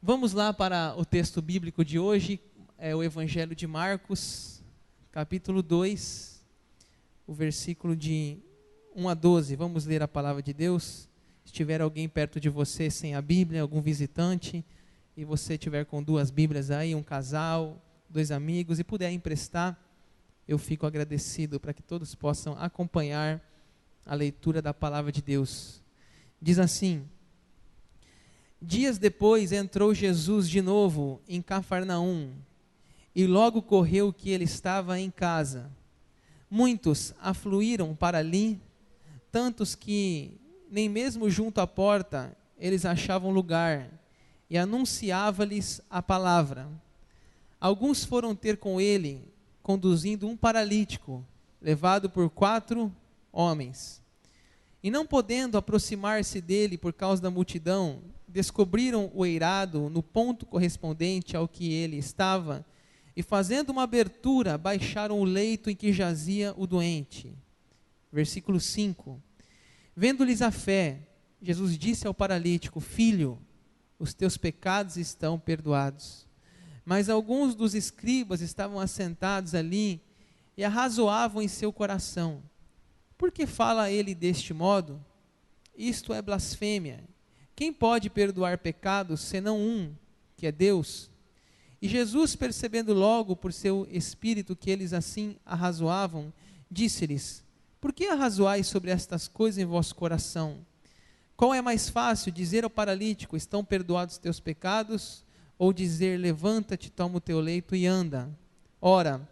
Vamos lá para o texto bíblico de hoje, é o Evangelho de Marcos, capítulo 2, o versículo de 1 a 12. Vamos ler a palavra de Deus. Se tiver alguém perto de você sem a Bíblia, algum visitante, e você tiver com duas Bíblias aí, um casal, dois amigos, e puder emprestar, eu fico agradecido para que todos possam acompanhar a leitura da palavra de Deus. Diz assim: dias depois entrou Jesus de novo em Cafarnaum, e logo correu que ele estava em casa. Muitos afluíram para ali, tantos que nem mesmo junto à porta eles achavam lugar, e anunciava-lhes a palavra. Alguns foram ter com ele, conduzindo um paralítico, levado por 4 homens. E não podendo aproximar-se dele por causa da multidão, descobriram o eirado no ponto correspondente ao que ele estava, e fazendo uma abertura, baixaram o leito em que jazia o doente. Versículo 5. Vendo-lhes a fé, Jesus disse ao paralítico: filho, os teus pecados estão perdoados. Mas alguns dos escribas estavam assentados ali e arrazoavam em seu coração: por que fala ele deste modo? Isto é blasfêmia. Quem pode perdoar pecados, senão um, que é Deus? E Jesus, percebendo logo por seu espírito que eles assim arrazoavam, disse-lhes: por que arrazoais sobre estas coisas em vosso coração? Qual é mais fácil, dizer ao paralítico: estão perdoados teus pecados? Ou dizer: levanta-te, toma o teu leito e anda? Ora,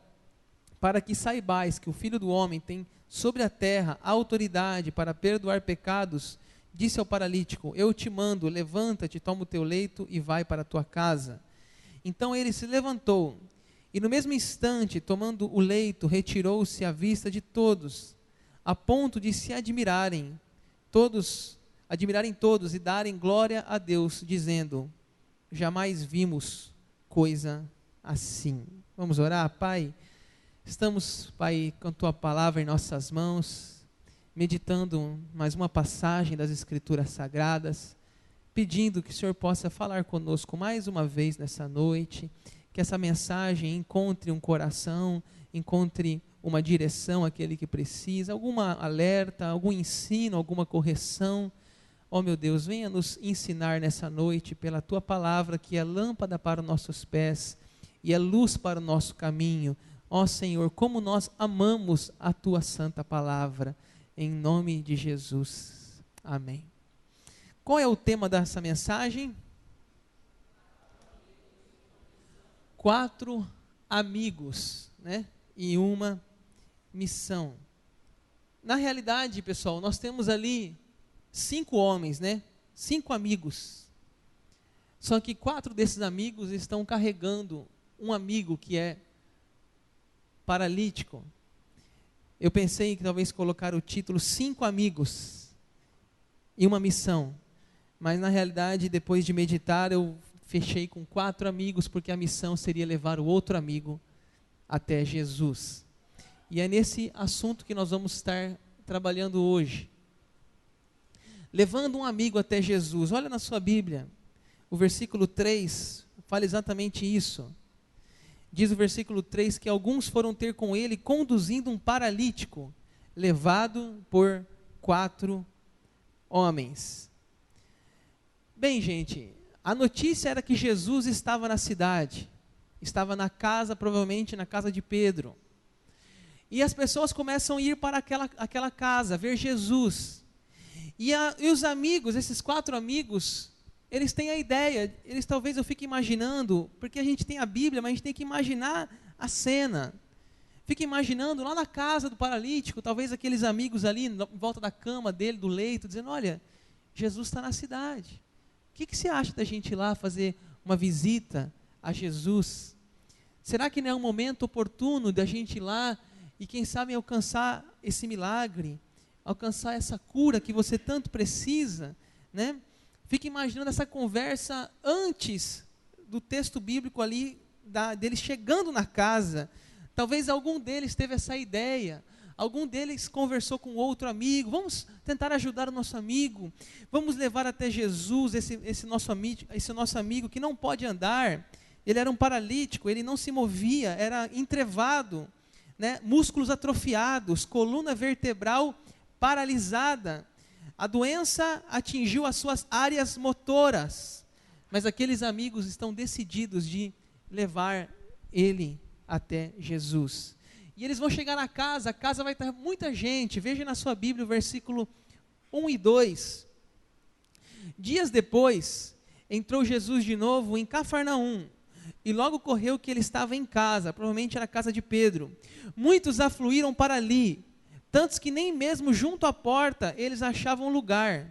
para que saibais que o Filho do Homem tem sobre a terra a autoridade para perdoar pecados, disse ao paralítico: eu te mando, levanta-te, toma o teu leito e vai para a tua casa. Então ele se levantou, e no mesmo instante, tomando o leito, retirou-se à vista de todos, a ponto de se admirarem todos e darem glória a Deus, dizendo: jamais vimos coisa assim. Vamos orar. Pai, estamos, Pai, com Tua palavra em nossas mãos, meditando mais uma passagem das Escrituras Sagradas, pedindo que o Senhor possa falar conosco mais uma vez nessa noite, que essa mensagem encontre um coração, encontre uma direção àquele que precisa, alguma alerta, algum ensino, alguma correção. Ó meu Deus, venha nos ensinar nessa noite pela Tua palavra, que é lâmpada para os nossos pés e é luz para o nosso caminho. Ó Senhor, como nós amamos a Tua santa palavra, em nome de Jesus. Amém. Qual é o tema dessa mensagem? 4 amigos, né? E uma missão. Na realidade, pessoal, nós temos ali 5 homens, né? 5 amigos. Só que 4 desses amigos estão carregando um amigo que é paralítico. Eu pensei que talvez colocar o título 5 amigos e uma missão. Mas na realidade, depois de meditar, eu fechei com 4 amigos, porque a missão seria levar o outro amigo até Jesus. E é nesse assunto que nós vamos estar trabalhando hoje. Levando um amigo até Jesus. Olha na sua Bíblia, o versículo 3 fala exatamente isso. Diz o versículo 3 que alguns foram ter com ele, conduzindo um paralítico, levado por 4 homens. Bem, gente, a notícia era que Jesus estava na cidade, estava na casa, provavelmente na casa de Pedro. E as pessoas começam a ir para aquela casa, ver Jesus. E os amigos, esses 4 amigos, eles têm a ideia, talvez eu fique imaginando, porque a gente tem a Bíblia, mas a gente tem que imaginar a cena. Fica imaginando lá na casa do paralítico, talvez aqueles amigos ali em volta da cama dele, do leito, dizendo: olha, Jesus está na cidade. O que você acha da gente ir lá fazer uma visita a Jesus? Será que não é um momento oportuno da gente ir lá e quem sabe alcançar esse milagre, alcançar essa cura que você tanto precisa, né? Fica imaginando essa conversa antes do texto bíblico ali, deles chegando na casa. Talvez algum deles teve essa ideia, algum deles conversou com outro amigo, vamos tentar ajudar o nosso amigo, vamos levar até Jesus esse nosso amigo que não pode andar, ele era um paralítico, ele não se movia, era entrevado, né? Músculos atrofiados, coluna vertebral paralisada, a doença atingiu as suas áreas motoras, mas aqueles amigos estão decididos de levar ele até Jesus. E eles vão chegar na casa, a casa vai estar muita gente. Veja na sua Bíblia o versículo 1 e 2. Dias depois, entrou Jesus de novo em Cafarnaum, e logo ocorreu que ele estava em casa, provavelmente era a casa de Pedro. Muitos afluíram para ali, tantos que nem mesmo junto à porta eles achavam lugar.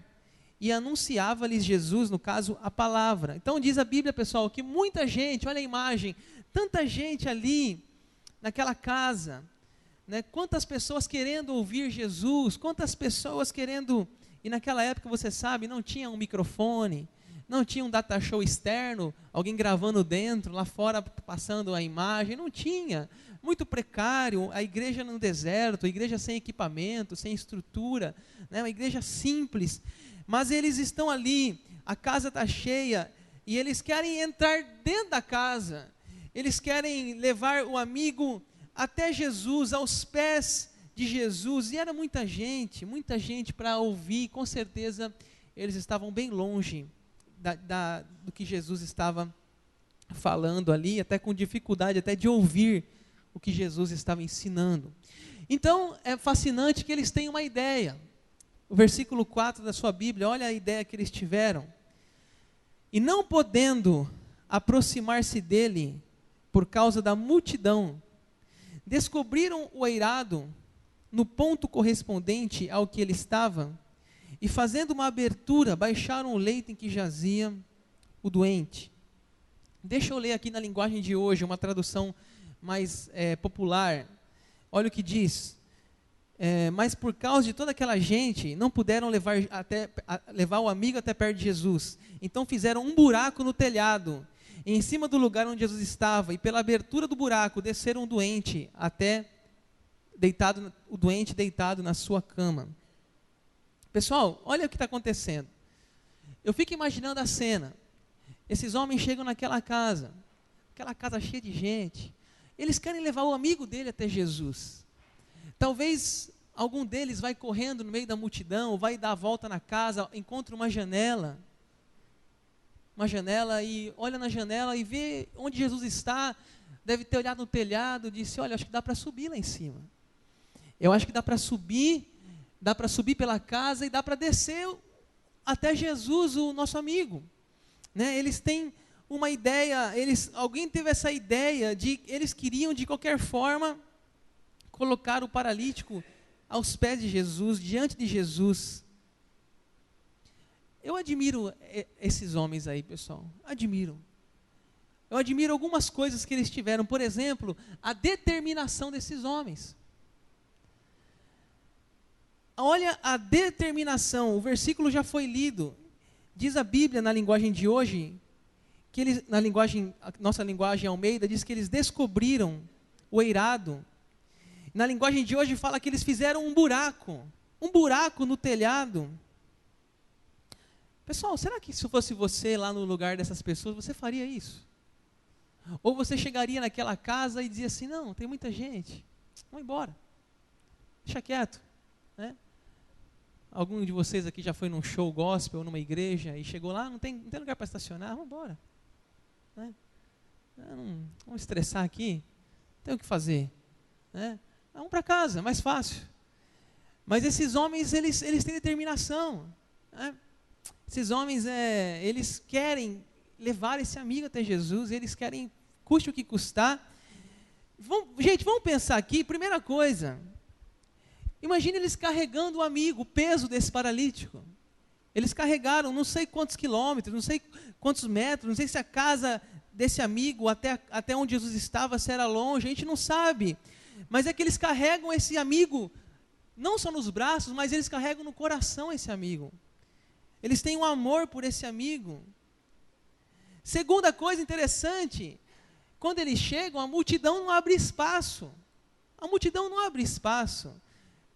E anunciava-lhes Jesus, no caso, a palavra. Então diz a Bíblia, pessoal, que muita gente, olha a imagem, tanta gente ali, naquela casa, né? Quantas pessoas querendo ouvir Jesus, quantas pessoas querendo, e naquela época, você sabe, não tinha um microfone, não tinha um data show externo, alguém gravando dentro, lá fora passando a imagem, não tinha, muito precário, a igreja no deserto, a igreja sem equipamento, sem estrutura, né? Uma igreja simples, mas eles estão ali, a casa está cheia, e eles querem entrar dentro da casa, eles querem levar o amigo até Jesus, aos pés de Jesus, e era muita gente para ouvir, com certeza eles estavam bem longe do que Jesus estava falando ali, até com dificuldade até de ouvir o que Jesus estava ensinando. Então é fascinante que eles têm uma ideia. O versículo 4 da sua Bíblia, olha a ideia que eles tiveram. E não podendo aproximar-se dele por causa da multidão, descobriram o eirado no ponto correspondente ao que ele estava, e fazendo uma abertura, baixaram o leito em que jazia o doente. Deixa eu ler aqui na linguagem de hoje, uma tradução mais popular. Olha o que diz. Mas por causa de toda aquela gente, não puderam levar o amigo até perto de Jesus. Então fizeram um buraco no telhado, em cima do lugar onde Jesus estava, e pela abertura do buraco desceram o doente deitado na sua cama. Pessoal, olha o que está acontecendo. Eu fico imaginando a cena. Esses homens chegam naquela casa, aquela casa cheia de gente. Eles querem levar o amigo dele até Jesus. Talvez algum deles vai correndo no meio da multidão, vai dar a volta na casa, encontra uma janela e olha na janela e vê onde Jesus está, deve ter olhado no telhado e disse, olha, acho que dá para subir lá em cima. Eu acho que dá para subir pela casa e dá para descer até Jesus, o nosso amigo. Né? Eles têm uma ideia, alguém teve essa ideia de, eles queriam de qualquer forma colocar o paralítico aos pés de Jesus, diante de Jesus. Eu admiro esses homens aí, pessoal, admiro. Eu admiro algumas coisas que eles tiveram, por exemplo, a determinação desses homens. Olha a determinação, o versículo já foi lido. Diz a Bíblia na linguagem de hoje, que eles, nossa linguagem Almeida, diz que eles descobriram o eirado. Na linguagem de hoje fala que eles fizeram um buraco no telhado. Pessoal, será que se fosse você lá no lugar dessas pessoas, você faria isso? Ou você chegaria naquela casa e dizia assim, não, tem muita gente, vamos embora, deixa quieto, né? Algum de vocês aqui já foi num show gospel, numa igreja, e chegou lá, não tem lugar para estacionar, vamos embora. Né? Vamos estressar aqui, não tem o que fazer. Né? Vamos para casa, mais fácil. Mas esses homens, eles têm determinação. Né? Esses homens, eles querem levar esse amigo até Jesus, eles querem, custe o que custar. Gente, vamos pensar aqui, primeira coisa, imagine eles carregando o amigo, o peso desse paralítico. Eles carregaram não sei quantos quilômetros, não sei quantos metros, não sei se a casa desse amigo até onde Jesus estava, se era longe, a gente não sabe. Mas é que eles carregam esse amigo, não só nos braços, mas eles carregam no coração esse amigo. Eles têm um amor por esse amigo. Segunda coisa interessante, quando eles chegam, a multidão não abre espaço. A multidão não abre espaço.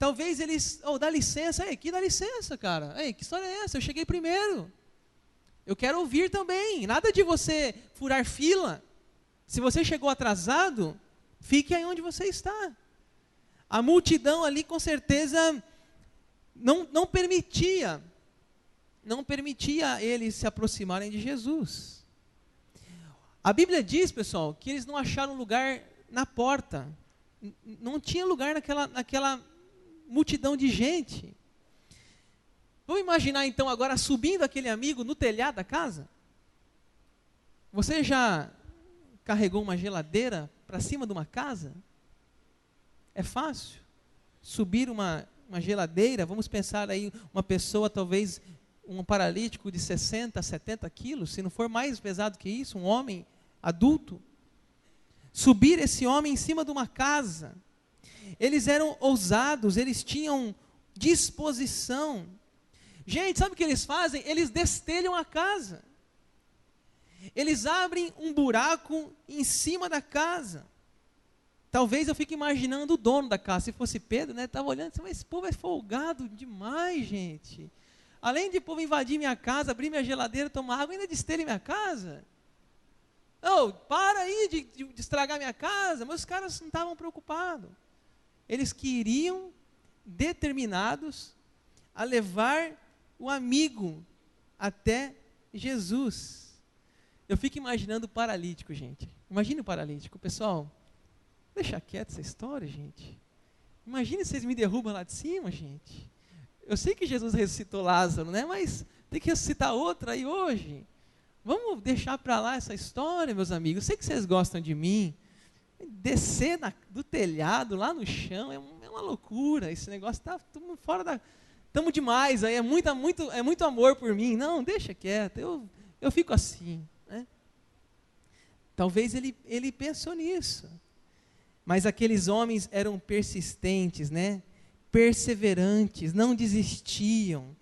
Talvez eles, dá licença, dá licença, cara. Que história é essa? Eu cheguei primeiro. Eu quero ouvir também. Nada de você furar fila. Se você chegou atrasado, fique aí onde você está. A multidão ali, com certeza, não permitia eles se aproximarem de Jesus. A Bíblia diz, pessoal, que eles não acharam lugar na porta. Não tinha lugar naquela multidão de gente. Vamos imaginar então agora subindo aquele amigo no telhado da casa? Você já carregou uma geladeira para cima de uma casa? É fácil? Subir uma geladeira, vamos pensar aí, uma pessoa talvez, um paralítico de 60, 70 quilos, se não for mais pesado que isso, um homem adulto, subir esse homem em cima de uma casa. Eles eram ousados, eles tinham disposição. Gente, sabe o que eles fazem? Eles destelham a casa. Eles abrem um buraco em cima da casa. Talvez eu fique imaginando o dono da casa. Se fosse Pedro, né? Estava olhando, mas esse povo é folgado demais, gente. Além de o povo invadir minha casa, abrir minha geladeira, tomar água, ainda destelha minha casa. Para aí de estragar minha casa. Mas os caras não estavam preocupados. Eles queriam, determinados, a levar o amigo até Jesus. Eu fico imaginando o paralítico, gente. Imagine o paralítico. Pessoal, deixa quieto essa história, gente. Imagine se vocês me derrubam lá de cima, gente. Eu sei que Jesus ressuscitou Lázaro, né? Mas tem que ressuscitar outra aí hoje. Vamos deixar para lá essa história, meus amigos. Eu sei que vocês gostam de mim. Descer do telhado, lá no chão, é uma loucura. Esse negócio está fora da... Estamos demais, aí é muito amor por mim. Não, deixa quieto, eu fico assim. Né? Talvez ele pensou nisso. Mas aqueles homens eram persistentes, né? Perseverantes, não desistiam.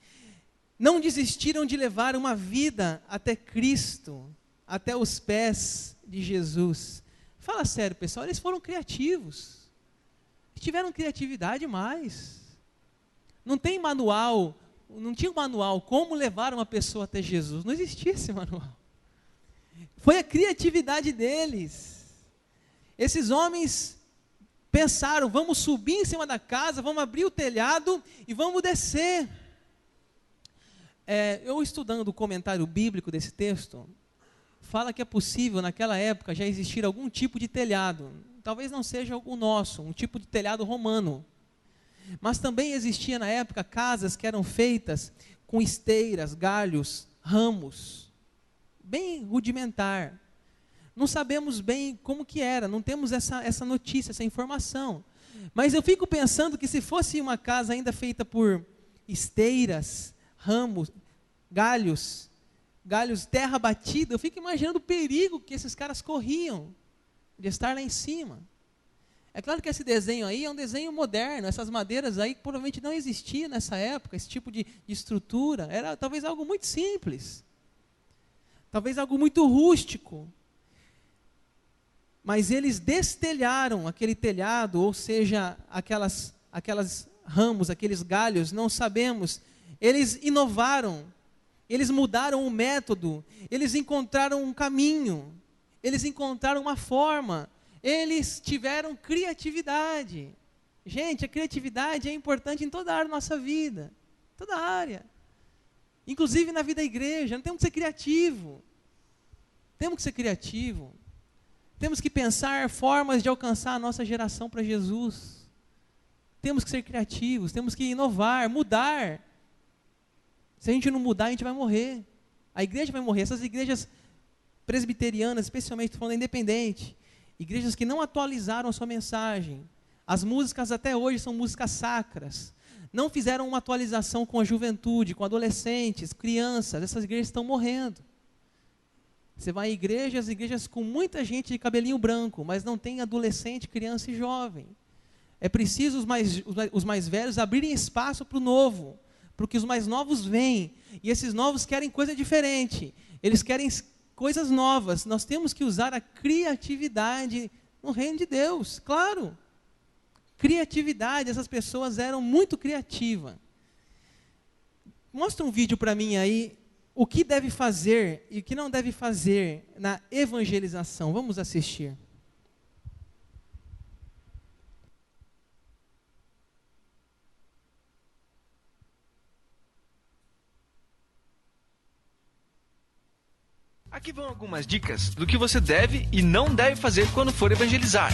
Não desistiram de levar uma vida até Cristo, até os pés de Jesus. Fala sério, pessoal, eles foram criativos. Tiveram criatividade demais. Não tinha um manual como levar uma pessoa até Jesus. Não existia esse manual. Foi a criatividade deles. Esses homens pensaram, vamos subir em cima da casa, vamos abrir o telhado e vamos descer. Eu estudando o comentário bíblico desse texto, fala que é possível naquela época já existir algum tipo de telhado. Talvez não seja o nosso, um tipo de telhado romano. Mas também existia na época casas que eram feitas com esteiras, galhos, ramos. Bem rudimentar. Não sabemos bem como que era, não temos essa notícia, essa informação. Mas eu fico pensando que se fosse uma casa ainda feita por esteiras, ramos, galhos, terra batida, eu fico imaginando o perigo que esses caras corriam de estar lá em cima. É claro que esse desenho aí é um desenho moderno, essas madeiras aí provavelmente não existiam nessa época, esse tipo de estrutura, era talvez algo muito simples, talvez algo muito rústico. Mas eles destelharam aquele telhado, ou seja, aquelas ramos, aqueles galhos, não sabemos. Eles inovaram, eles mudaram o método, eles encontraram um caminho, eles encontraram uma forma, eles tiveram criatividade. Gente, a criatividade é importante em toda a área da nossa vida, toda a área. Inclusive na vida da igreja, não temos que ser criativo. Temos que ser criativo. Temos que pensar formas de alcançar a nossa geração para Jesus. Temos que ser criativos, temos que inovar, mudar. Se a gente não mudar, a gente vai morrer. A igreja vai morrer. Essas igrejas presbiterianas, especialmente falando independente, igrejas que não atualizaram a sua mensagem. As músicas até hoje são músicas sacras. Não fizeram uma atualização com a juventude, com adolescentes, crianças. Essas igrejas estão morrendo. Você vai em igrejas com muita gente de cabelinho branco, mas não tem adolescente, criança e jovem. É preciso os mais velhos abrirem espaço para o novo, porque os mais novos vêm, e esses novos querem coisa diferente, eles querem coisas novas. Nós temos que usar a criatividade no reino de Deus, claro. criatividade, essas pessoas eram muito criativas. Mostra um vídeo para mim aí, o que deve fazer e o que não deve fazer na evangelização. Vamos assistir. Aqui vão algumas dicas do que você deve e não deve fazer quando for evangelizar.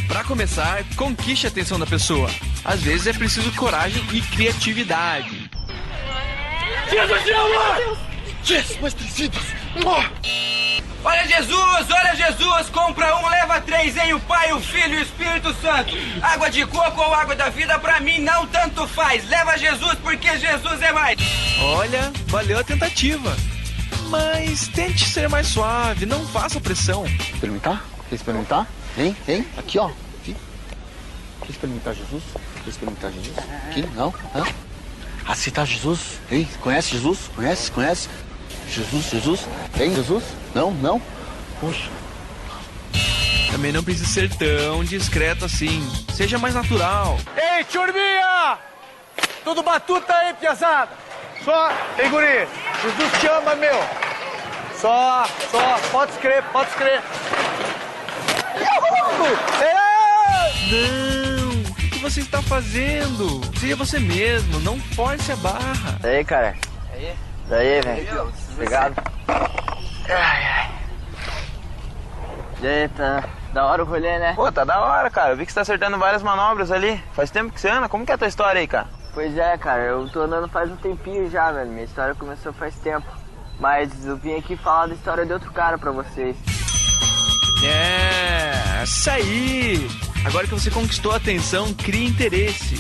Para começar, conquiste a atenção da pessoa. Às vezes é preciso coragem e criatividade. Jesus te ama! Jesus, mais 300! Olha Jesus, compra um, leva 3 em o Pai, o Filho e o Espírito Santo. Água de coco ou água da vida, pra mim não tanto faz. Leva Jesus porque Jesus é mais. Olha, valeu a tentativa. Mas tente ser mais suave, não faça pressão. Experimentar? Quer experimentar? Vem, aqui ó. Quer experimentar Jesus? Quer experimentar Jesus? Aqui, não? Hã? Aceitar Jesus? Ei, conhece Jesus? Conhece? Jesus? Tem Jesus? Não? Poxa. Também não precisa ser tão discreto assim. Seja mais natural. Ei, turminha! Tudo batuta aí, piazada? Só, ei, guri, Jesus te ama, meu. Só, pode escrever. Não, o que você está fazendo? Seja você mesmo, não force a barra. Daí, cara. Daí, velho. Obrigado. Ai. E aí, tá da hora o rolê, né? Pô, tá da hora, cara. Eu vi que você tá acertando várias manobras ali. Faz tempo que você anda. Como que é a tua história aí, cara? Pois é, cara. Eu tô andando faz um tempinho já, velho. Minha história começou faz tempo. Mas eu vim aqui falar da história de outro cara pra vocês. Isso aí! Agora que você conquistou a atenção, crie interesse.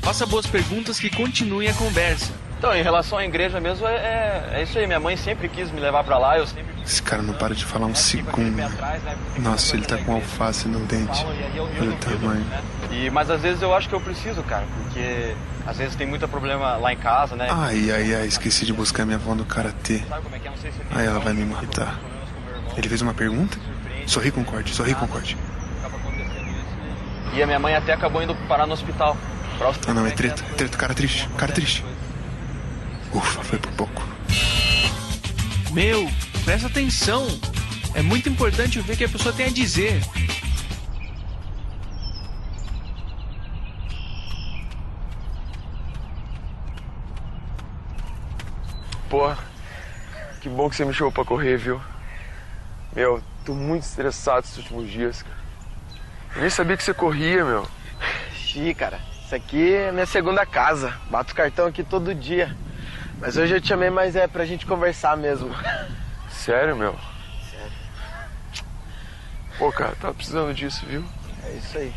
Faça boas perguntas que continuem a conversa. Então, em relação à igreja mesmo, é isso aí. Minha mãe sempre quis me levar pra lá, eu sempre... Esse cara não para de falar um segundo. Nossa, ele tá com alface no dente. Olha o tamanho. Mas às vezes eu acho que eu preciso, cara, porque às vezes tem muito problema lá em casa, né? Ai, esqueci de buscar minha avó no karatê. Aí ela vai me matar. Ele fez uma pergunta? Sorri, concorde. E a minha mãe até acabou indo parar no hospital. Ah não, é treta, cara triste. Ufa, foi por pouco. Meu, presta atenção. É muito importante ver o que a pessoa tem a dizer. Pô, que bom que você me chamou pra correr, viu? Meu, tô muito estressado esses últimos dias, cara. Eu nem sabia que você corria, meu. Cara, isso aqui é minha segunda casa. Bato cartão aqui todo dia. Mas hoje eu te chamei, mas é pra gente conversar mesmo. Sério, meu? Sério. Pô, cara, tava precisando disso, viu? É isso aí.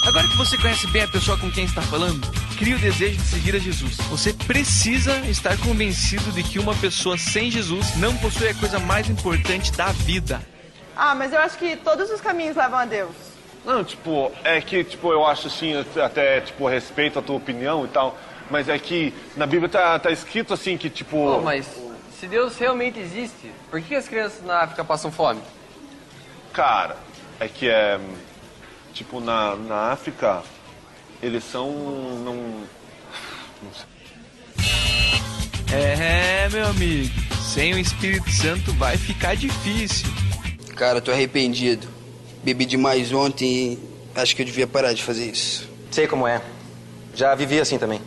Agora que você conhece bem a pessoa com quem está falando, crie o desejo de seguir a Jesus. Você precisa estar convencido de que uma pessoa sem Jesus não possui a coisa mais importante da vida. Mas eu acho que todos os caminhos levam a Deus. Não, é que, eu acho assim, até, respeito a tua opinião e tal, mas é que na Bíblia tá escrito assim que, Pô, mas se Deus realmente existe, por que as crianças na África passam fome? Cara, é que na África, eles são, não sei. Meu amigo, sem o Espírito Santo vai ficar difícil. Cara, tô arrependido. Bebi demais ontem e acho que eu devia parar de fazer isso. Sei como é. Já vivi assim também.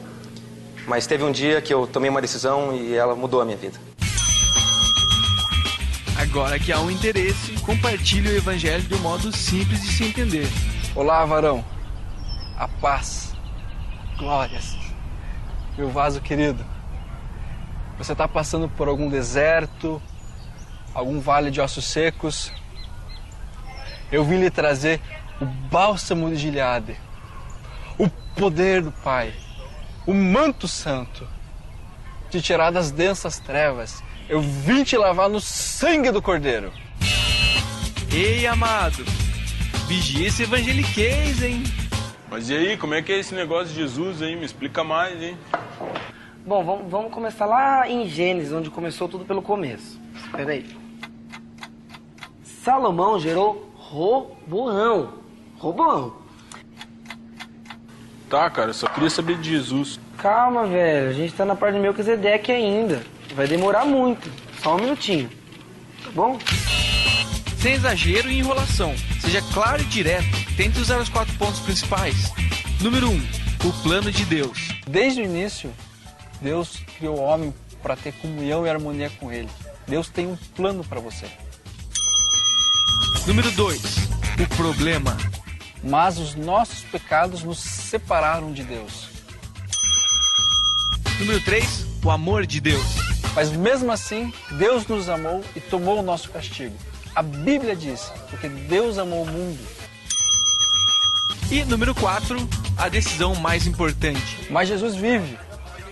Mas teve um dia que eu tomei uma decisão e ela mudou a minha vida. Agora que há um interesse, compartilhe o evangelho de um modo simples de se entender. Olá, varão. A paz. Glórias. Meu vaso querido. Você tá passando por algum deserto, algum vale de ossos secos? Eu vim lhe trazer o bálsamo de Gileade, o poder do Pai, o manto santo, te tirar das densas trevas. Eu vim te lavar no sangue do Cordeiro. Ei, amado, vigia esse evangeliquez, hein? Mas e aí, como é que é esse negócio de Jesus, hein? Me explica mais, hein? Bom, vamos começar lá em Gênesis, onde começou tudo pelo começo. Espera aí. Salomão gerou Roboão. Roboão. Tá, cara, eu só queria saber de Jesus. Calma, velho. A gente tá na parte do Melquisedeque ainda. Vai demorar muito. Só um minutinho. Tá bom? Sem exagero e enrolação. Seja claro e direto. Tente usar os 4 pontos principais. Número 1. O plano de Deus. Desde o início, Deus criou o homem para ter comunhão e harmonia com ele. Deus tem um plano para você. Número 2. O problema. Mas os nossos pecados nos separaram de Deus. Número 3. O amor de Deus. Mas mesmo assim, Deus nos amou e tomou o nosso castigo. A Bíblia diz, porque Deus amou o mundo. E número 4. A decisão mais importante. Mas Jesus vive.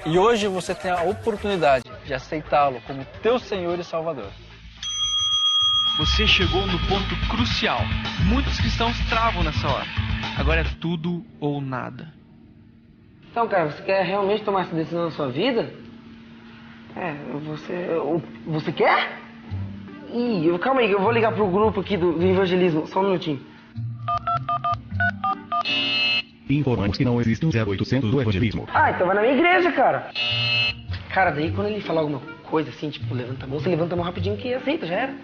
E hoje você tem a oportunidade de aceitá-lo como teu Senhor e Salvador. Você chegou no ponto crucial. Muitos cristãos travam nessa hora. Agora é tudo ou nada. Então, cara, você quer realmente tomar essa decisão na sua vida? Você quer? Calma aí, eu vou ligar pro grupo aqui do evangelismo. Só um minutinho. Informamos que não existe um 0800 do evangelismo. Então vai na minha igreja, cara. Cara, daí quando ele falar alguma coisa assim, tipo, levanta a mão, você levanta a mão rapidinho que aceita, já era.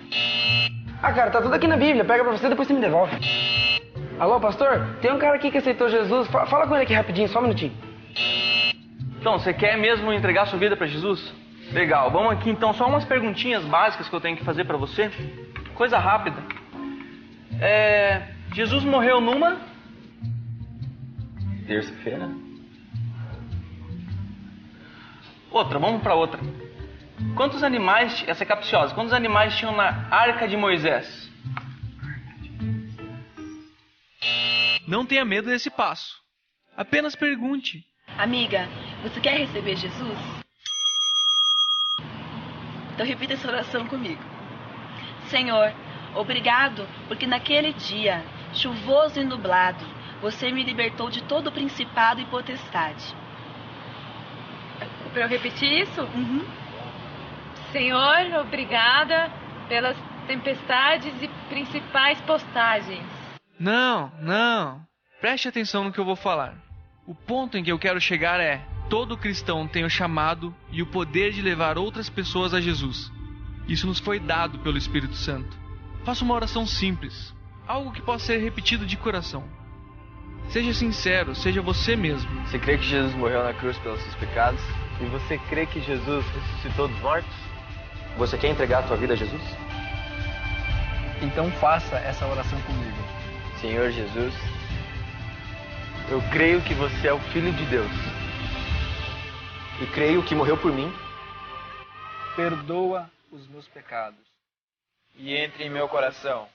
Cara, tá tudo aqui na Bíblia. Pega pra você, depois você me devolve. Alô, pastor? Tem um cara aqui que aceitou Jesus. Fala com ele aqui rapidinho, só um minutinho. Então, você quer mesmo entregar sua vida pra Jesus? Legal, vamos aqui então, só umas perguntinhas básicas que eu tenho que fazer pra você. Coisa rápida. Jesus morreu numa... Terça-feira. Outra, vamos pra outra. Quantos animais, essa é capciosa, quantos animais tinham na Arca de Moisés? Não tenha medo desse passo. Apenas pergunte. Amiga, você quer receber Jesus? Então repita essa oração comigo. Senhor, obrigado porque naquele dia, chuvoso e nublado, você me libertou de todo o principado e potestade. Para eu repetir isso? Uhum. Senhor, obrigada pelas tempestades e principais postagens. Não. Preste atenção no que eu vou falar. O ponto em que eu quero chegar é: todo cristão tem o chamado e o poder de levar outras pessoas a Jesus. Isso nos foi dado pelo Espírito Santo. Faça uma oração simples, algo que possa ser repetido de coração. Seja sincero, seja você mesmo. Você crê que Jesus morreu na cruz pelos seus pecados? E você crê que Jesus ressuscitou dos mortos? Você quer entregar a tua vida a Jesus? Então faça essa oração comigo. Senhor Jesus, eu creio que você é o Filho de Deus. E creio que morreu por mim. Perdoa os meus pecados. E entre em meu coração.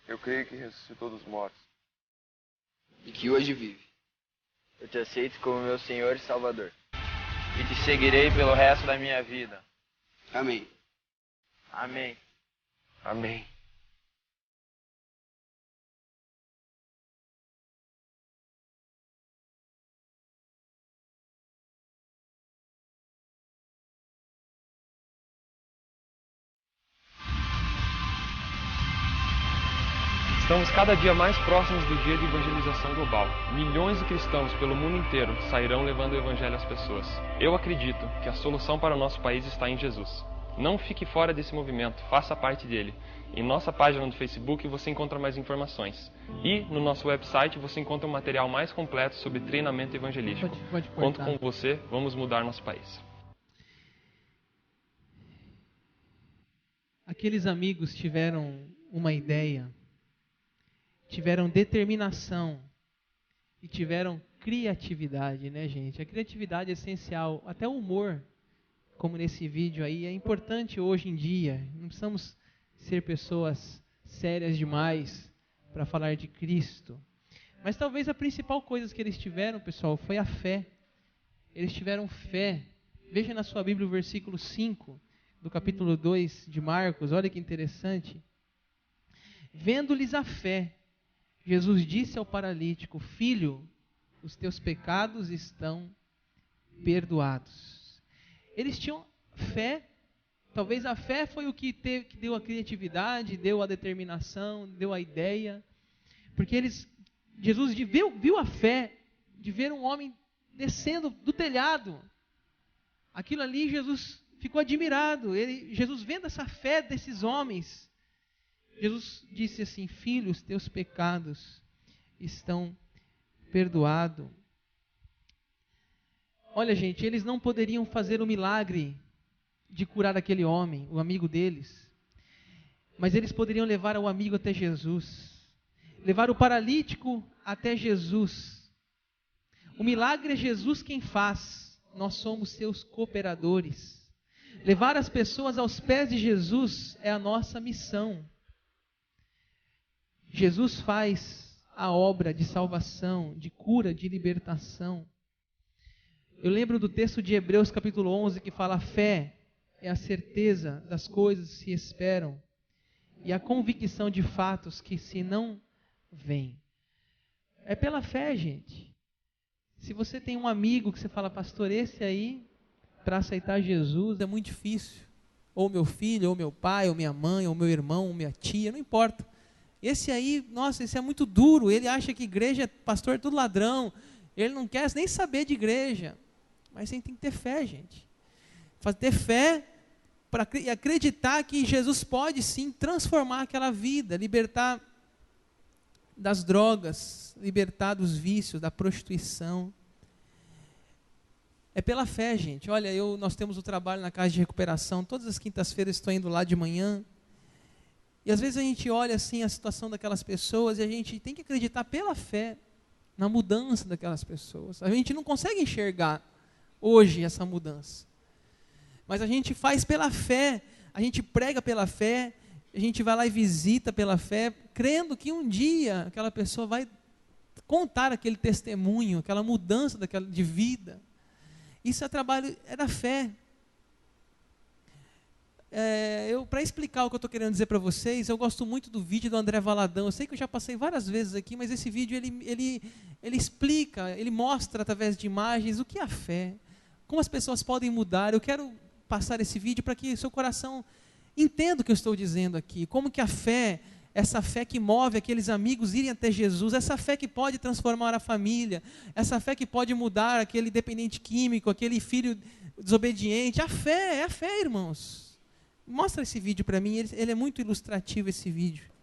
Eu creio que ressuscitou dos mortos. E que hoje vive. Eu te aceito como meu Senhor e Salvador. E te seguirei pelo resto da minha vida. Amém. Amém. Amém. Estamos cada dia mais próximos do dia de evangelização global. Milhões de cristãos pelo mundo inteiro sairão levando o evangelho às pessoas. Eu acredito que a solução para o nosso país está em Jesus. Não fique fora desse movimento, faça parte dele. Em nossa página no Facebook você encontra mais informações. E no nosso website você encontra um material mais completo sobre treinamento evangelístico. Conto com você, vamos mudar nosso país. Aqueles amigos tiveram uma ideia, tiveram determinação e tiveram criatividade, né, gente? A criatividade é essencial, até o humor, como nesse vídeo aí, é importante hoje em dia. Não precisamos ser pessoas sérias demais para falar de Cristo. Mas talvez a principal coisa que eles tiveram, pessoal, foi a fé. Eles tiveram fé. Veja na sua Bíblia o versículo 5 do capítulo 2 de Marcos, olha que interessante. Vendo-lhes a fé, Jesus disse ao paralítico: Filho, os teus pecados estão perdoados. Eles tinham fé Talvez a fé foi o que deu a criatividade, deu a determinação, deu a ideia. Porque Jesus viu a fé de ver um homem descendo do telhado. Aquilo ali, Jesus ficou admirado. Jesus vendo essa fé desses homens, Jesus disse assim: filho, os teus pecados estão perdoados. Olha, gente, eles não poderiam fazer o milagre de curar aquele homem, o amigo deles. Mas eles poderiam levar o amigo até Jesus. Levar o paralítico até Jesus. O milagre é Jesus quem faz. Nós somos seus cooperadores. Levar as pessoas aos pés de Jesus é a nossa missão. Jesus faz a obra de salvação, de cura, de libertação. Eu lembro do texto de Hebreus capítulo 11 que fala: a fé é a certeza das coisas que se esperam e a convicção de fatos que se não veem. É pela fé, gente. Se você tem um amigo que você fala: pastor, esse aí, para aceitar Jesus é muito difícil. Ou meu filho, ou meu pai, ou minha mãe, ou meu irmão, ou minha tia, não importa. Esse aí, nossa, esse é muito duro. Ele acha que igreja, pastor, é tudo ladrão. Ele não quer nem saber de igreja. Mas você tem que ter fé, gente. Ter fé para acreditar que Jesus pode sim transformar aquela vida, libertar das drogas, libertar dos vícios, da prostituição. É pela fé, gente. Olha, nós temos o trabalho na casa de recuperação. Todas as quintas-feiras estou indo lá de manhã. E às vezes a gente olha assim a situação daquelas pessoas e a gente tem que acreditar pela fé na mudança daquelas pessoas. A gente não consegue enxergar hoje essa mudança. Mas a gente faz pela fé, a gente prega pela fé, a gente vai lá e visita pela fé, crendo que um dia aquela pessoa vai contar aquele testemunho, aquela mudança de vida. Isso é trabalho, é da fé. Para explicar o que eu estou querendo dizer para vocês, eu gosto muito do vídeo do André Valadão. Eu sei que eu já passei várias vezes aqui, mas esse vídeo ele explica, ele mostra através de imagens o que é a fé, como as pessoas podem mudar. Eu quero passar esse vídeo para que seu coração entenda o que eu estou dizendo aqui, como que a fé, essa fé que move aqueles amigos irem até Jesus, essa fé que pode transformar a família, essa fé que pode mudar aquele dependente químico, aquele filho desobediente. A fé, é a fé, irmãos. Mostra esse vídeo para mim, ele é muito ilustrativo, esse vídeo.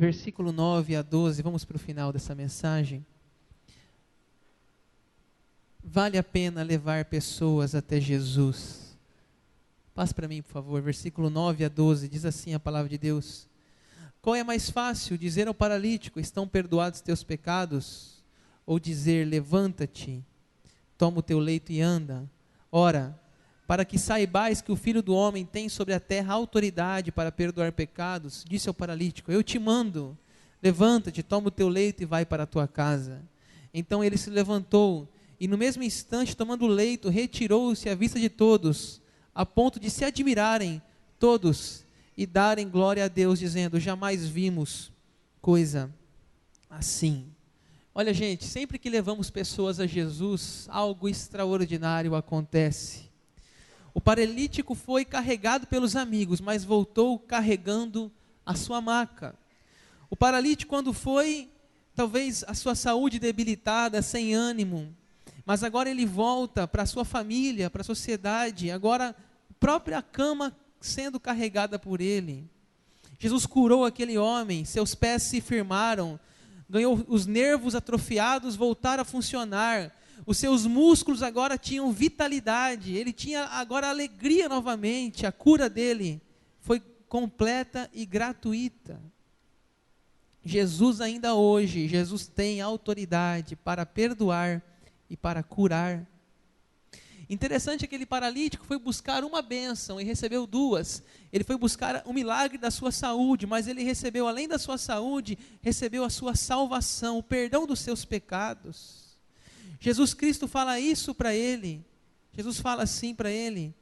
versículo 9 a 12, vamos para o final dessa mensagem. Vale a pena levar pessoas até Jesus. Passe para mim, por favor, versículo 9 a 12, diz assim a palavra de Deus. Qual é mais fácil, dizer ao paralítico, estão perdoados teus pecados? Ou dizer, levanta-te, toma o teu leito e anda? Ora, para que saibais que o Filho do Homem tem sobre a terra autoridade para perdoar pecados, disse ao paralítico, eu te mando, levanta-te, toma o teu leito e vai para a tua casa. Então ele se levantou, e no mesmo instante, tomando o leito, retirou-se à vista de todos, a ponto de se admirarem todos e darem glória a Deus, dizendo, jamais vimos coisa assim. Olha, gente, sempre que levamos pessoas a Jesus, algo extraordinário acontece. O paralítico foi carregado pelos amigos, mas voltou carregando a sua maca. O paralítico, quando foi, talvez a sua saúde debilitada, sem ânimo, mas agora ele volta para a sua família, para a sociedade, agora a própria cama sendo carregada por ele. Jesus curou aquele homem, seus pés se firmaram, ganhou os nervos atrofiados, voltaram a funcionar, os seus músculos agora tinham vitalidade, ele tinha agora alegria novamente, a cura dele foi completa e gratuita. Jesus ainda hoje, Jesus tem autoridade para perdoar e para curar. Interessante, aquele paralítico foi buscar uma bênção e recebeu duas. Ele foi buscar o milagre da sua saúde, mas ele recebeu, além da sua saúde, recebeu a sua salvação, o perdão dos seus pecados. Jesus Cristo fala isso para ele. Jesus fala assim para ele,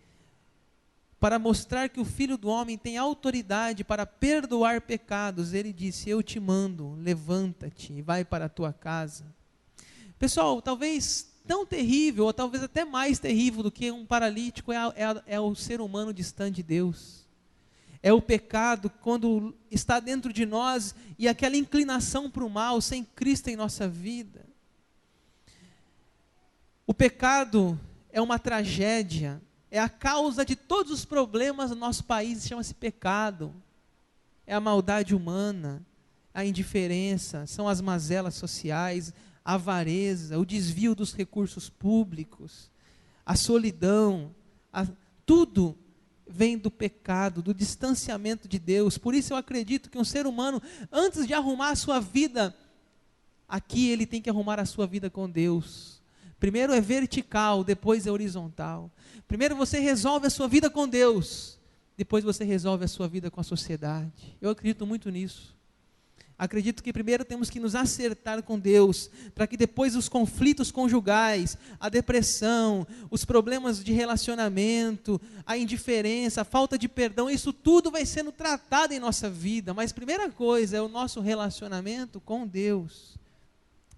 para mostrar que o Filho do Homem tem autoridade para perdoar pecados. Ele disse, eu te mando, levanta-te e vai para a tua casa. Pessoal, talvez tão terrível, ou talvez até mais terrível do que um paralítico, é o ser humano distante de Deus. É o pecado quando está dentro de nós e aquela inclinação para o mal, sem Cristo em nossa vida. O pecado é uma tragédia, é a causa de todos os problemas do nosso país, chama-se pecado. É a maldade humana, a indiferença, são as mazelas sociais, a avareza, o desvio dos recursos públicos, a solidão, tudo vem do pecado, do distanciamento de Deus. Por isso eu acredito que um ser humano, antes de arrumar a sua vida aqui, ele tem que arrumar a sua vida com Deus. Primeiro é vertical, depois é horizontal. Primeiro você resolve a sua vida com Deus, depois você resolve a sua vida com a sociedade. Eu acredito muito nisso. Acredito que primeiro temos que nos acertar com Deus, para que depois os conflitos conjugais, a depressão, os problemas de relacionamento, a indiferença, a falta de perdão, isso tudo vai sendo tratado em nossa vida. Mas primeira coisa é o nosso relacionamento com Deus.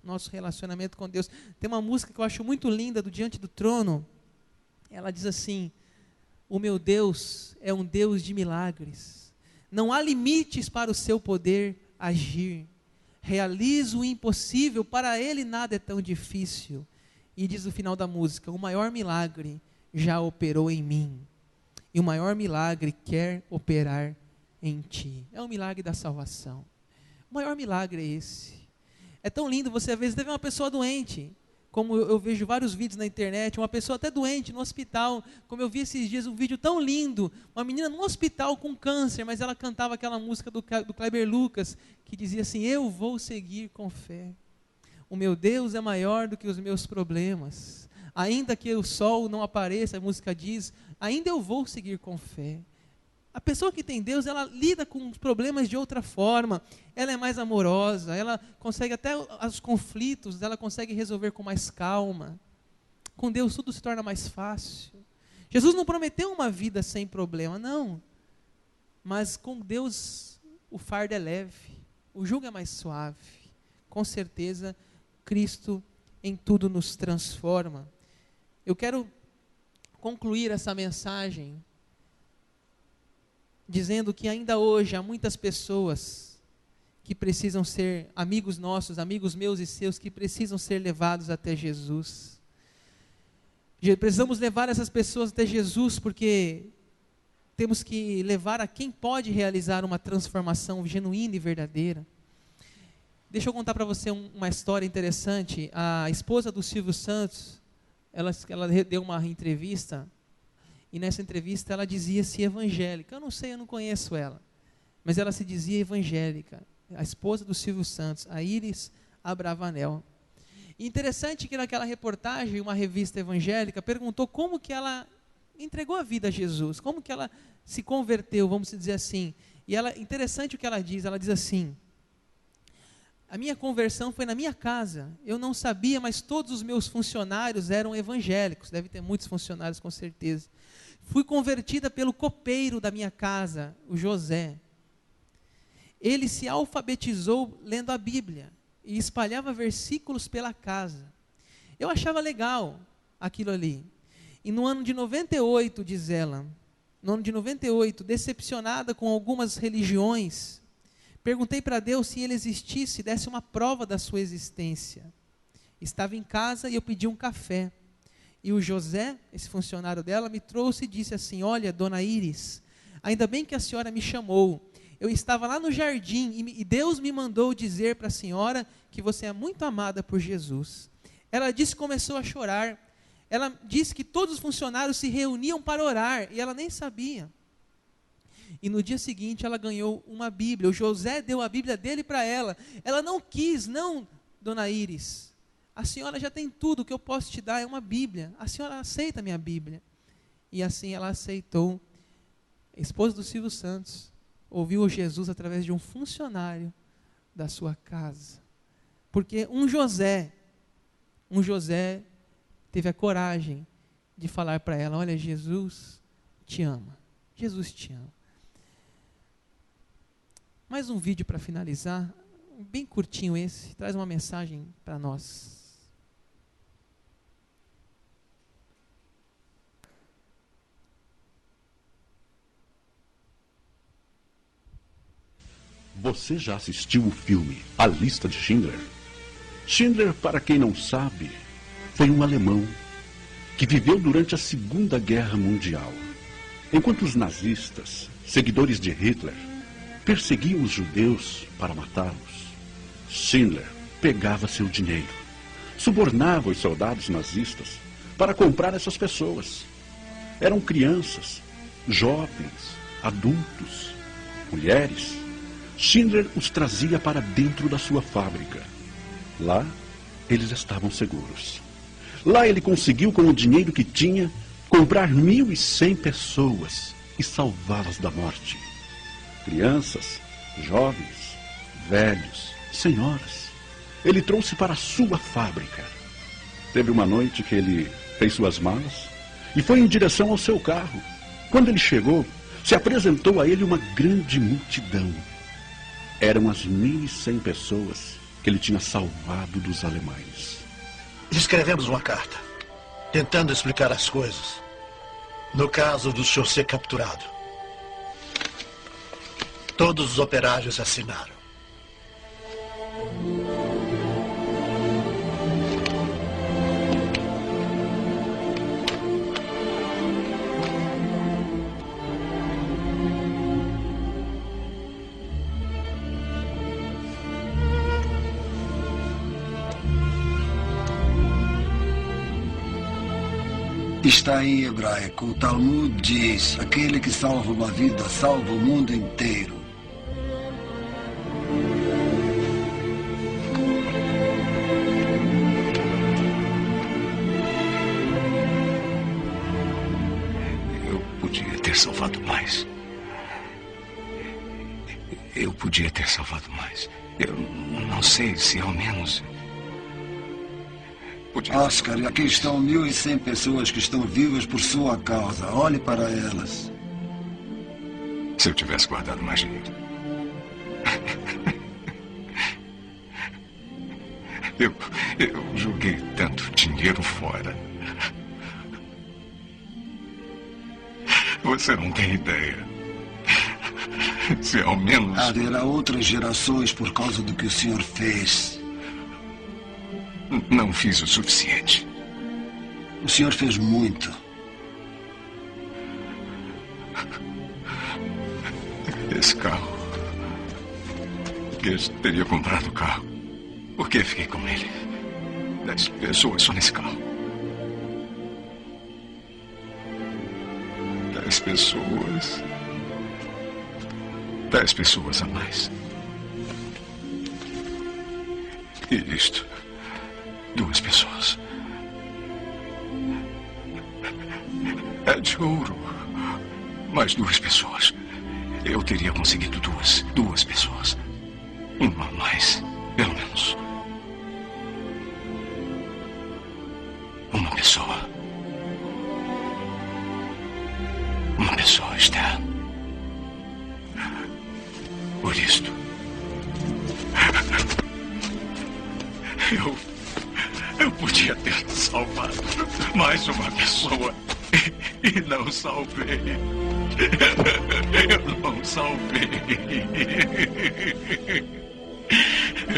Nosso relacionamento com Deus. Tem uma música que eu acho muito linda, do Diante do Trono. Ela diz assim, o meu Deus é um Deus de milagres. Não há limites para o seu poder agir, realiza o impossível, para ele nada é tão difícil. E diz no final da música, o maior milagre já operou em mim, e o maior milagre quer operar em ti. É o milagre da salvação. O maior milagre é esse. É tão lindo, você às vezes teve uma pessoa doente, como eu vejo vários vídeos na internet, uma pessoa até doente no hospital, como eu vi esses dias um vídeo tão lindo, uma menina no hospital com câncer, mas ela cantava aquela música do Kleber Lucas, que dizia assim, eu vou seguir com fé, o meu Deus é maior do que os meus problemas, ainda que o sol não apareça, a música diz, ainda eu vou seguir com fé. A pessoa que tem Deus, ela lida com os problemas de outra forma, ela é mais amorosa, ela consegue até os conflitos, ela consegue resolver com mais calma. Com Deus tudo se torna mais fácil. Jesus não prometeu uma vida sem problema, não. Mas com Deus o fardo é leve, o jugo é mais suave. Com certeza, Cristo em tudo nos transforma. Eu quero concluir essa mensagem dizendo que ainda hoje há muitas pessoas que precisam ser amigos nossos, amigos meus e seus, que precisam ser levados até Jesus. Precisamos levar essas pessoas até Jesus, porque temos que levar a quem pode realizar uma transformação genuína e verdadeira. Deixa eu contar para você uma história interessante. A esposa do Silvio Santos, ela deu uma entrevista, e nessa entrevista ela dizia-se evangélica. Eu não sei, eu não conheço ela, mas ela se dizia evangélica. A esposa do Silvio Santos, a Iris Abravanel. E interessante que naquela reportagem, uma revista evangélica perguntou como que ela entregou a vida a Jesus, como que ela se converteu, vamos dizer assim. E interessante o que ela diz assim: a minha conversão foi na minha casa, eu não sabia, mas todos os meus funcionários eram evangélicos, deve ter muitos funcionários com certeza. Fui convertida pelo copeiro da minha casa, o José. Ele se alfabetizou lendo a Bíblia e espalhava versículos pela casa. Eu achava legal aquilo ali. E no ano de 98, diz ela, no ano de 98, decepcionada com algumas religiões, perguntei para Deus se ele existisse, desse uma prova da sua existência. Estava em casa e eu pedi um café. E o José, esse funcionário dela, me trouxe e disse assim: olha, dona Iris, ainda bem que a senhora me chamou. Eu estava lá no jardim e Deus me mandou dizer para a senhora que você é muito amada por Jesus. Ela disse que começou a chorar. Ela disse que todos os funcionários se reuniam para orar e ela nem sabia. E no dia seguinte ela ganhou uma Bíblia. O José deu a Bíblia dele para ela. Ela não quis, não, dona Iris. A senhora já tem tudo, o que eu posso te dar é uma Bíblia. A senhora aceita a minha Bíblia. E assim ela aceitou. A esposa do Silvio Santos ouviu Jesus através de um funcionário da sua casa. Porque um José teve a coragem de falar para ela: olha, Jesus te ama. Jesus te ama. Mais um vídeo para finalizar, bem curtinho esse, traz uma mensagem para nós. Você já assistiu o filme A Lista de Schindler? Schindler, para quem não sabe, foi um alemão que viveu durante a Segunda Guerra Mundial. Enquanto os nazistas, seguidores de Hitler, perseguiam os judeus para matá-los, Schindler pegava seu dinheiro, subornava os soldados nazistas para comprar essas pessoas. Eram crianças, jovens, adultos, mulheres. Schindler os trazia para dentro da sua fábrica. Lá, eles estavam seguros. Lá ele conseguiu, com o dinheiro que tinha, comprar 1.100 pessoas e salvá-las da morte. Crianças, jovens, velhos, senhoras. Ele trouxe para a sua fábrica. Teve uma noite que ele fez suas malas e foi em direção ao seu carro. Quando ele chegou, se apresentou a ele uma grande multidão. Eram as 1.100 pessoas que ele tinha salvado dos alemães. Escrevemos uma carta, tentando explicar as coisas. No caso do senhor ser capturado. Todos os operários assinaram. Está em hebraico, o Talmud diz: aquele que salva uma vida, salva o mundo inteiro. Eu podia ter salvado mais. Eu podia ter salvado mais. Eu não sei se ao menos... Oscar, aqui estão 1.100 pessoas que estão vivas por sua causa. Olhe para elas. Se eu tivesse guardado mais dinheiro. Eu joguei tanto dinheiro fora. Você não tem ideia. Se ao menos... Haverá outras gerações por causa do que o senhor fez. Não fiz o suficiente. O senhor fez muito. Esse carro... Eu teria comprado o carro. Por que fiquei com ele? 10 pessoas só nesse carro. 10 pessoas. 10 pessoas a mais. E isto, 2 pessoas. É de ouro. Mais 2 pessoas. Eu teria conseguido 2 pessoas. Uma a mais, pelo menos. Uma pessoa. Uma pessoa, Esther. Por isto, eu podia ter salvado mais uma pessoa e não salvei. Eu não salvei.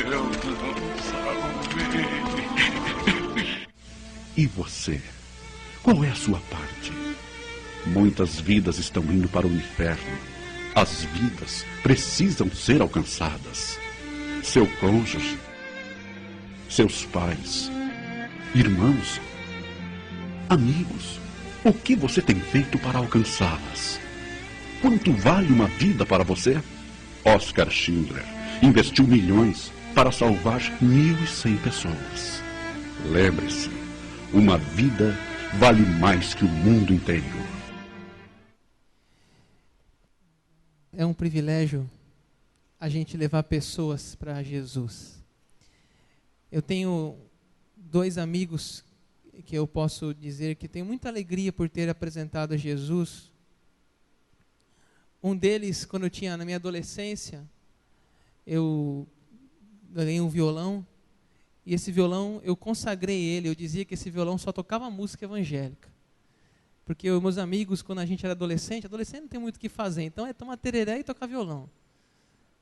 Eu não salvei. E você? Qual é a sua parte? Muitas vidas estão indo para o inferno. As vidas precisam ser alcançadas. Seu cônjuge, seus pais, irmãos, amigos. O que você tem feito para alcançá-las? Quanto vale uma vida para você? Oskar Schindler investiu milhões para salvar 1.100 pessoas. Lembre-se, uma vida vale mais que o mundo inteiro. É um privilégio a gente levar pessoas para Jesus. Eu tenho 2 amigos que eu posso dizer que tenho muita alegria por ter apresentado a Jesus. Um deles, quando eu tinha na minha adolescência, eu ganhei um violão, e esse violão eu consagrei ele. Eu dizia que esse violão só tocava música evangélica. Porque meus amigos, quando a gente era adolescente não tem muito o que fazer, então é tomar tereré e tocar violão.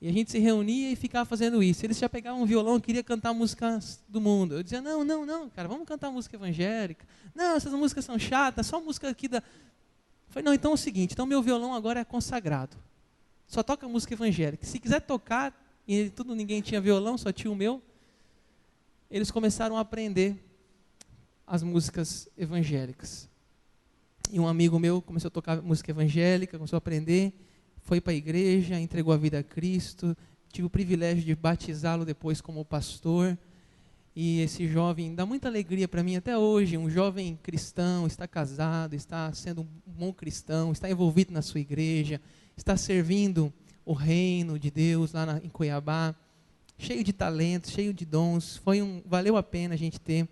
E a gente se reunia e ficava fazendo isso. Eles já pegavam um violão e queriam cantar músicas do mundo. Eu dizia, não, cara, vamos cantar música evangélica. Não, essas músicas são chatas, só música aqui da... Eu falei, não, então é o seguinte, então meu violão agora é consagrado. Só toca música evangélica. Se quiser tocar, e ninguém tinha violão, só tinha o meu, eles começaram a aprender as músicas evangélicas. E um amigo meu começou a tocar música evangélica, começou a aprender, foi para a igreja, entregou a vida a Cristo. Tive o privilégio de batizá-lo depois como pastor. E esse jovem dá muita alegria para mim até hoje. Um jovem cristão, está casado, está sendo um bom cristão, está envolvido na sua igreja, está servindo o reino de Deus lá em Cuiabá, cheio de talentos, cheio de dons. Valeu a pena a gente ter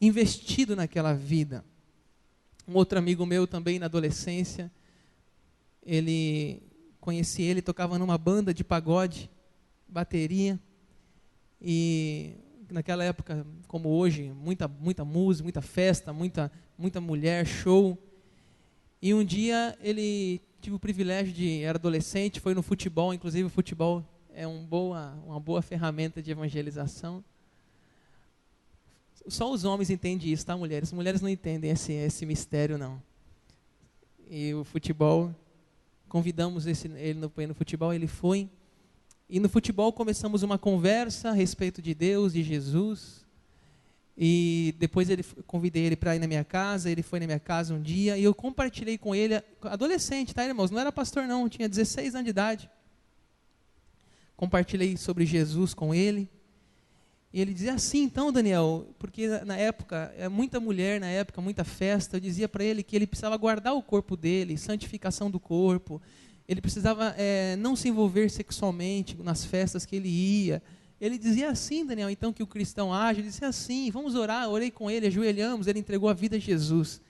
investido naquela vida. Um outro amigo meu também na adolescência, conheci ele, tocava numa banda de pagode, bateria, e naquela época, como hoje, muita música, muita festa, muita mulher, show. E um dia ele tive o privilégio era adolescente, foi no futebol, inclusive o futebol é uma boa ferramenta de evangelização. Só os homens entendem isso, tá, mulheres? As mulheres não entendem esse mistério, não. E o futebol, convidamos ele no futebol, ele foi. E no futebol começamos uma conversa a respeito de Deus, de Jesus. E depois convidei ele para ir na minha casa, ele foi na minha casa um dia, e eu compartilhei com ele, adolescente, tá, irmãos? Não era pastor não, tinha 16 anos de idade. Compartilhei sobre Jesus com ele. E ele dizia assim, então, Daniel, porque na época, muita mulher, na época, muita festa, eu dizia para ele que ele precisava guardar o corpo dele, santificação do corpo, ele precisava não se envolver sexualmente nas festas que ele ia. Ele dizia assim, Daniel, então que o cristão age, ele dizia assim, vamos orar, orei com ele, ajoelhamos, ele entregou a vida a Jesus.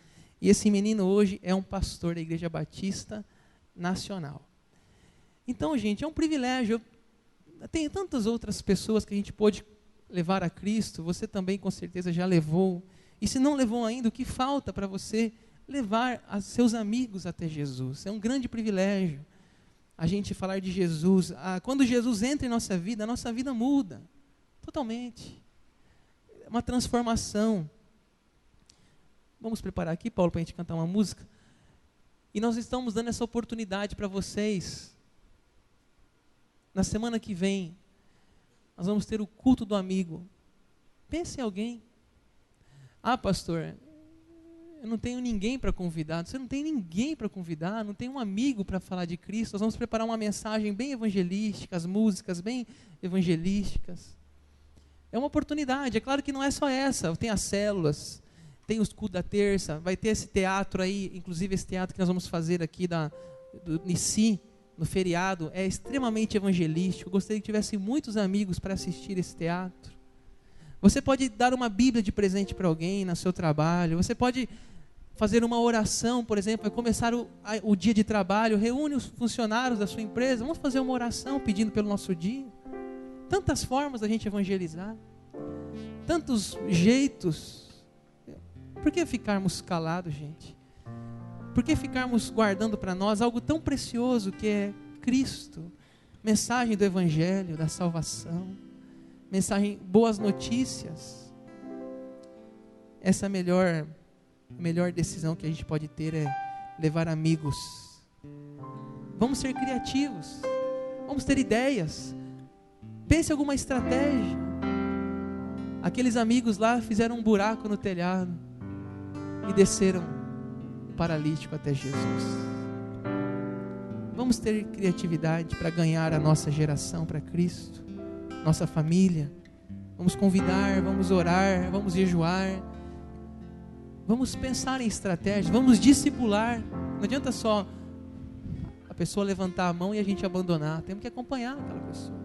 E esse menino hoje é um pastor da Igreja Batista Nacional. Então, gente, é um privilégio. Tem tantas outras pessoas que a gente pôde levar a Cristo, você também com certeza já levou. E se não levou ainda, o que falta para você levar seus amigos até Jesus? É um grande privilégio a gente falar de Jesus. Quando Jesus entra em nossa vida, a nossa vida muda totalmente. É uma transformação. Vamos preparar aqui, Paulo, para a gente cantar uma música. E nós estamos dando essa oportunidade para vocês. Na semana que vem, nós vamos ter o culto do amigo. Pense em alguém. Ah, pastor, eu não tenho ninguém para convidar. Você não tem ninguém para convidar, não tem um amigo para falar de Cristo. Nós vamos preparar uma mensagem bem evangelística, as músicas bem evangelísticas. É uma oportunidade. É claro que não é só essa. Tem as células, tem os cultos da terça, vai ter esse teatro aí, inclusive esse teatro que nós vamos fazer aqui do Nici, no feriado, é extremamente evangelístico. Eu gostaria que tivesse muitos amigos para assistir esse teatro. Você pode dar uma Bíblia de presente para alguém no seu trabalho. Você pode fazer uma oração, por exemplo, vai começar o dia de trabalho, reúne os funcionários da sua empresa, vamos fazer uma oração pedindo pelo nosso dia. Tantas formas da gente evangelizar, tantos jeitos. Por que ficarmos calados, gente? Por que ficarmos guardando para nós algo tão precioso que é Cristo? Mensagem do Evangelho, da salvação, mensagem, boas notícias. Essa melhor decisão que a gente pode ter é levar amigos. Vamos ser criativos, vamos ter ideias. Pense em alguma estratégia. Aqueles amigos lá fizeram um buraco no telhado e desceram o paralítico até Jesus. Vamos ter criatividade para ganhar a nossa geração para Cristo, nossa família. Vamos convidar, vamos orar, vamos jejuar. Vamos pensar em estratégias, vamos discipular. Não adianta só a pessoa levantar a mão e a gente abandonar. Temos que acompanhar aquela pessoa.